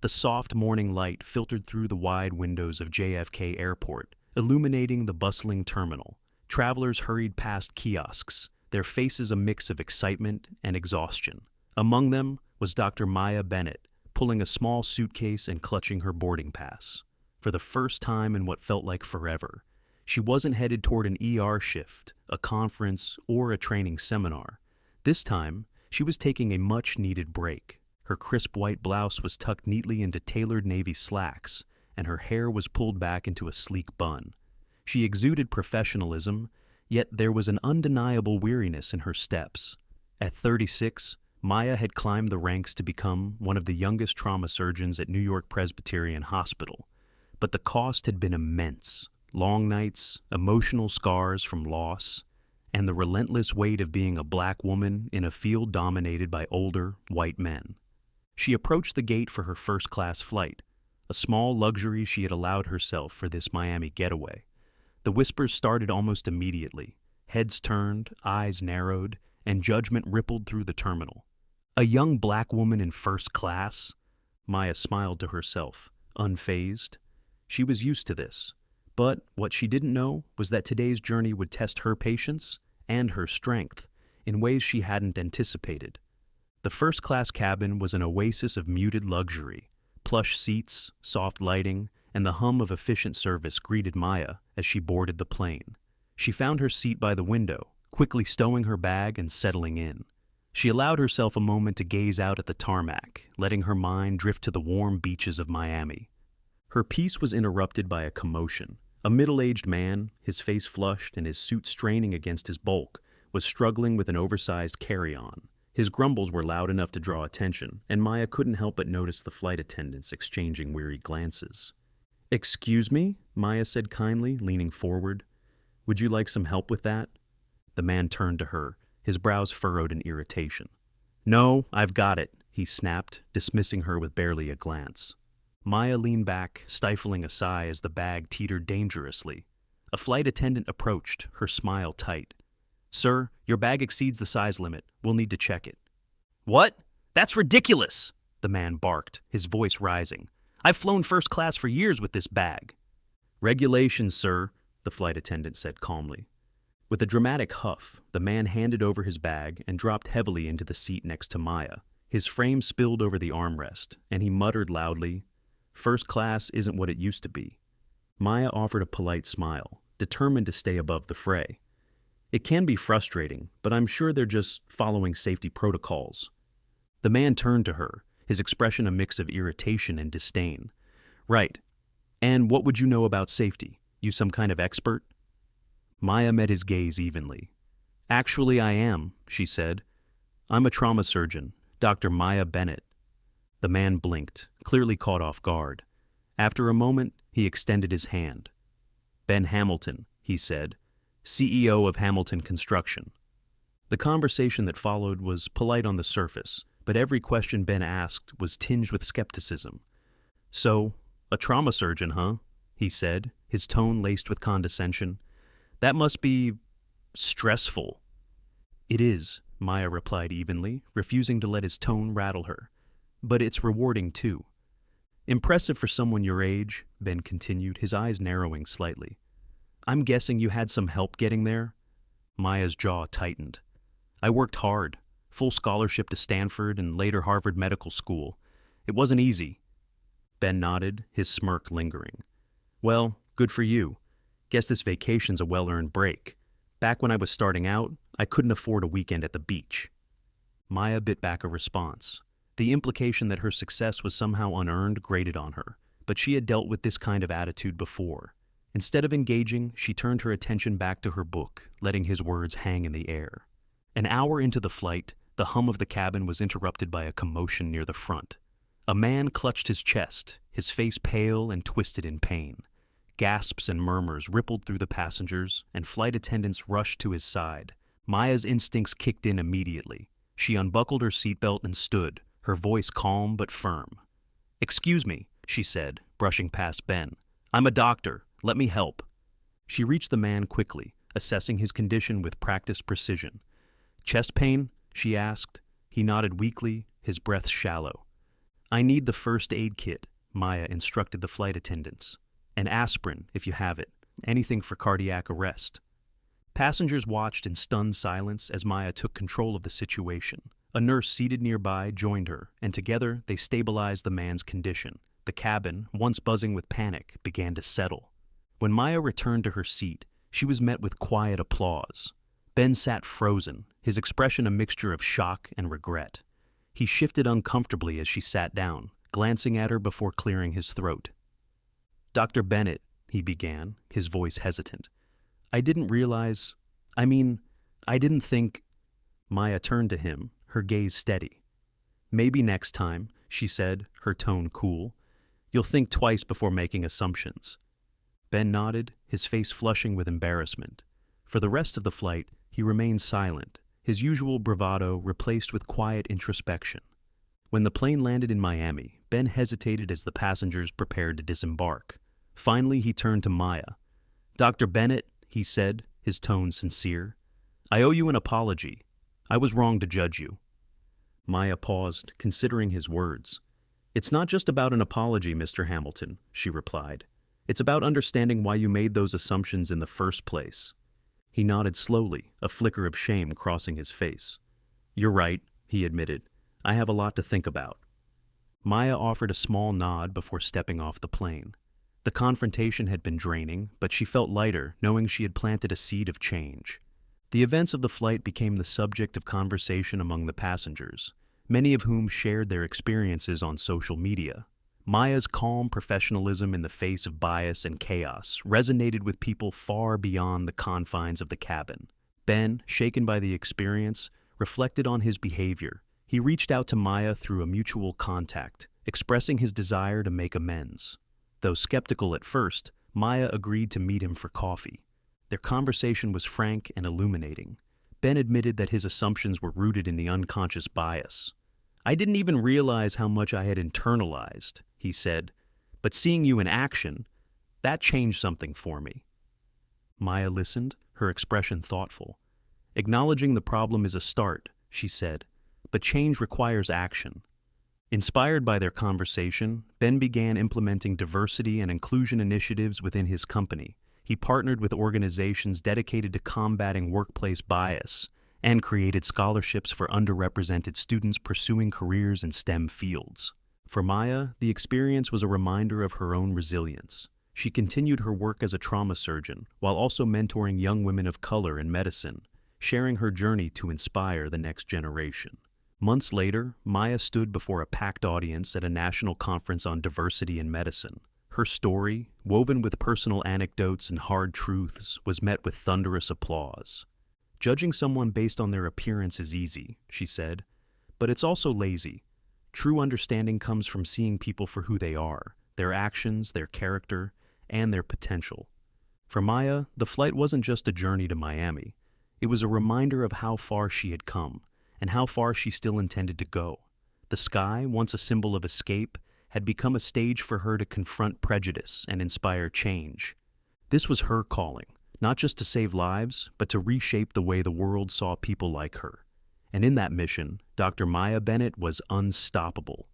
The soft morning light filtered through the wide windows of JFK Airport, illuminating the bustling terminal. Travelers hurried past kiosks, their faces a mix of excitement and exhaustion. Among them was Dr. Maya Bennett, pulling a small suitcase and clutching her boarding pass. For the first time in what felt like forever, she wasn't headed toward an ER shift, a conference, or a training seminar. This time, she was taking a much-needed break. Her crisp white blouse was tucked neatly into tailored navy slacks, and her hair was pulled back into a sleek bun. She exuded professionalism, yet there was an undeniable weariness in her steps. At 36, Maya had climbed the ranks to become one of the youngest trauma surgeons at New York Presbyterian Hospital. But the cost had been immense. Long nights, emotional scars from loss, and the relentless weight of being a black woman in a field dominated by older, white men. She approached the gate for her first-class flight, a small luxury she had allowed herself for this Miami getaway. The whispers started almost immediately. Heads turned, eyes narrowed, and judgment rippled through the terminal. A young black woman in first class? Maya smiled to herself, unfazed. She was used to this. But what she didn't know was that today's journey would test her patience and her strength in ways she hadn't anticipated. The first-class cabin was an oasis of muted luxury. Plush seats, soft lighting, and the hum of efficient service greeted Maya as she boarded the plane. She found her seat by the window, quickly stowing her bag and settling in. She allowed herself a moment to gaze out at the tarmac, letting her mind drift to the warm beaches of Miami. Her peace was interrupted by a commotion. A middle-aged man, his face flushed and his suit straining against his bulk, was struggling with an oversized carry-on. His grumbles were loud enough to draw attention, and Maya couldn't help but notice the flight attendants exchanging weary glances. "Excuse me?" Maya said kindly, leaning forward. "Would you like some help with that?" The man turned to her, his brows furrowed in irritation. "No, I've got it," he snapped, dismissing her with barely a glance. Maya leaned back, stifling a sigh as the bag teetered dangerously. A flight attendant approached, her smile tight. "Sir, your bag exceeds the size limit. We'll need to check it." "What? That's ridiculous!" the man barked, his voice rising. "I've flown first class for years with this bag." "Regulations, sir," the flight attendant said calmly. With a dramatic huff, the man handed over his bag and dropped heavily into the seat next to Maya. His frame spilled over the armrest, and he muttered loudly, "First class isn't what it used to be." Maya offered a polite smile, determined to stay above the fray. "It can be frustrating, but I'm sure they're just following safety protocols." The man turned to her, his expression a mix of irritation and disdain. "Right. And what would you know about safety? You some kind of expert?" Maya met his gaze evenly. "Actually, I am," she said. "I'm a trauma surgeon, Dr. Maya Bennett." The man blinked, clearly caught off guard. After a moment, he extended his hand. "Ben Hamilton," he said, "CEO of Hamilton Construction." The conversation that followed was polite on the surface, but every question Ben asked was tinged with skepticism. "So, a trauma surgeon, huh?" he said, his tone laced with condescension. "That must be stressful." "It is," Maya replied evenly, refusing to let his tone rattle her. "But it's rewarding, too." "Impressive for someone your age," Ben continued, his eyes narrowing slightly. "I'm guessing you had some help getting there?" Maya's jaw tightened. "I worked hard. Full scholarship to Stanford and later Harvard Medical School. It wasn't easy." Ben nodded, his smirk lingering. "Well, good for you. Guess this vacation's a well-earned break. Back when I was starting out, I couldn't afford a weekend at the beach." Maya bit back a response. The implication that her success was somehow unearned grated on her, but she had dealt with this kind of attitude before. Instead of engaging, she turned her attention back to her book, letting his words hang in the air. An hour into the flight, the hum of the cabin was interrupted by a commotion near the front. A man clutched his chest, his face pale and twisted in pain. Gasps and murmurs rippled through the passengers, and flight attendants rushed to his side. Maya's instincts kicked in immediately. She unbuckled her seatbelt and stood, her voice calm but firm. "Excuse me," she said, brushing past Ben. "I'm a doctor. Let me help." She reached the man quickly, assessing his condition with practiced precision. "Chest pain?" she asked. He nodded weakly, his breath shallow. I need the first aid kit, Maya instructed the flight attendants. An aspirin, if you have it. Anything for cardiac arrest. Passengers watched in stunned silence as Maya took control of the situation. A nurse seated nearby joined her, and together they stabilized the man's condition. The cabin, once buzzing with panic, began to settle. When Maya returned to her seat, she was met with quiet applause. Ben sat frozen, his expression a mixture of shock and regret. He shifted uncomfortably as she sat down, glancing at her before clearing his throat. "Dr. Bennett," he began, his voice hesitant. I didn't think." Maya turned to him, her gaze steady. "Maybe next time," she said, her tone cool. "You'll think twice before making assumptions." Ben nodded, his face flushing with embarrassment. For the rest of the flight, he remained silent, his usual bravado replaced with quiet introspection. When the plane landed in Miami, Ben hesitated as the passengers prepared to disembark. Finally, he turned to Maya. "Dr. Bennett," he said, his tone sincere, "I owe you an apology. I was wrong to judge you." Maya paused, considering his words. "It's not just about an apology, Mr. Hamilton," she replied. "It's about understanding why you made those assumptions in the first place." He nodded slowly, a flicker of shame crossing his face. "You're right," he admitted. "I have a lot to think about." Maya offered a small nod before stepping off the plane. The confrontation had been draining, but she felt lighter, knowing she had planted a seed of change. The events of the flight became the subject of conversation among the passengers, many of whom shared their experiences on social media. Maya's calm professionalism in the face of bias and chaos resonated with people far beyond the confines of the cabin. Ben, shaken by the experience, reflected on his behavior. He reached out to Maya through a mutual contact, expressing his desire to make amends. Though skeptical at first, Maya agreed to meet him for coffee. Their conversation was frank and illuminating. Ben admitted that his assumptions were rooted in the unconscious bias. "I didn't even realize how much I had internalized," he said, "but seeing you in action, that changed something for me." Maya listened, her expression thoughtful. "Acknowledging the problem is a start," she said, "but change requires action." Inspired by their conversation, Ben began implementing diversity and inclusion initiatives within his company. He partnered with organizations dedicated to combating workplace bias and created scholarships for underrepresented students pursuing careers in STEM fields. For Maya, the experience was a reminder of her own resilience. She continued her work as a trauma surgeon while also mentoring young women of color in medicine, sharing her journey to inspire the next generation. Months later, Maya stood before a packed audience at a national conference on diversity in medicine. Her story, woven with personal anecdotes and hard truths, was met with thunderous applause. "Judging someone based on their appearance is easy," she said, "but it's also lazy. True understanding comes from seeing people for who they are, their actions, their character, and their potential." For Maya, the flight wasn't just a journey to Miami. It was a reminder of how far she had come, and how far she still intended to go. The sky, once a symbol of escape, had become a stage for her to confront prejudice and inspire change. This was her calling, not just to save lives, but to reshape the way the world saw people like her. And in that mission, Dr. Maya Bennett was unstoppable.